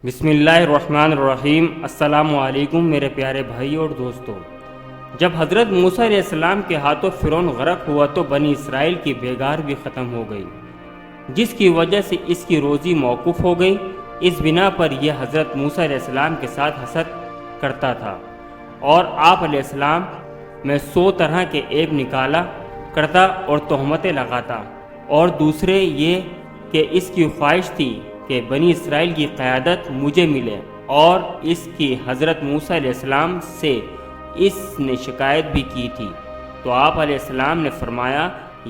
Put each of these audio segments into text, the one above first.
بسم اللہ الرحمن الرحیم۔ السلام علیکم میرے پیارے بھائی اور دوستو۔ جب حضرت موسیٰ علیہ السلام کے ہاتھوں فرعون غرق ہوا تو بنی اسرائیل کی بیگار بھی ختم ہو گئی، جس کی وجہ سے اس کی روزی موقوف ہو گئی۔ اس بنا پر یہ حضرت موسیٰ علیہ السلام کے ساتھ حسد کرتا تھا اور آپ علیہ السلام میں 100 طرح کے عیب نکالا کرتا اور تہمتیں لگاتا، اور دوسرے یہ کہ اس کی خواہش تھی کہ بنی اسرائیل کی قیادت مجھے ملے، اور اس کی حضرت موسیٰ علیہ السلام سے اس نے شکایت بھی کی تھی۔ تو آپ علیہ السلام نے فرمایا،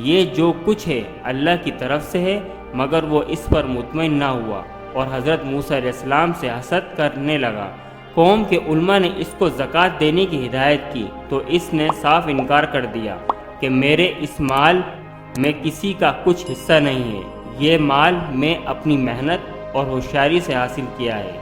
یہ جو کچھ ہے اللہ کی طرف سے ہے، مگر وہ اس پر مطمئن نہ ہوا اور حضرت موسیٰ علیہ السلام سے حسد کرنے لگا۔ قوم کے علماء نے اس کو زکوٰۃ دینے کی ہدایت کی تو اس نے صاف انکار کر دیا کہ میرے اس مال میں کسی کا کچھ حصہ نہیں ہے، یہ مال میں اپنی محنت اور ہوشیاری سے حاصل کیا ہے۔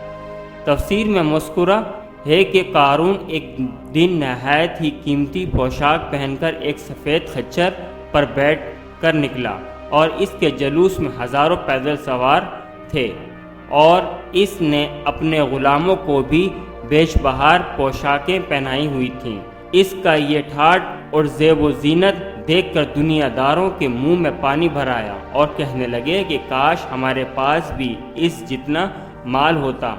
تفسیر میں مذکورہ ہے کہ قارون ایک دن نہایت ہی قیمتی پوشاک پہن کر ایک سفید خچر پر بیٹھ کر نکلا، اور اس کے جلوس میں ہزاروں پیدل سوار تھے، اور اس نے اپنے غلاموں کو بھی بیش بہار پوشاکیں پہنائی ہوئی تھیں۔ اس کا یہ ٹھاٹھ اور زیب و زینت دیکھ کر دنیا داروں کے منہ میں پانی بھر آیا اور کہنے لگے کہ کاش ہمارے پاس بھی اس جتنا مال ہوتا،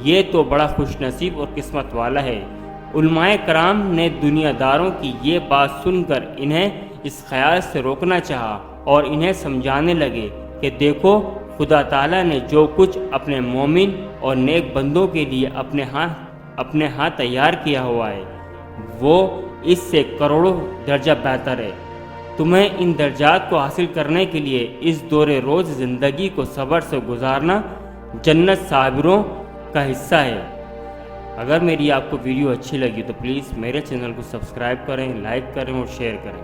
یہ تو بڑا خوش نصیب اور قسمت والا ہے۔ علماء کرام نے دنیا داروں کی یہ بات سن کر انہیں اس خیال سے روکنا چاہا اور انہیں سمجھانے لگے کہ دیکھو، خدا تعالیٰ نے جو کچھ اپنے مومن اور نیک بندوں کے لیے اپنے ہاں تیار کیا ہوا ہے، وہ اس سے کروڑوں درجہ بہتر ہے۔ تمہیں ان درجات کو حاصل کرنے کے لیے اس دور روز زندگی کو صبر سے گزارنا جنت صابروں کا حصہ ہے۔ اگر میری آپ کو ویڈیو اچھی لگی تو پلیز میرے چینل کو سبسکرائب کریں، لائک کریں اور شیئر کریں۔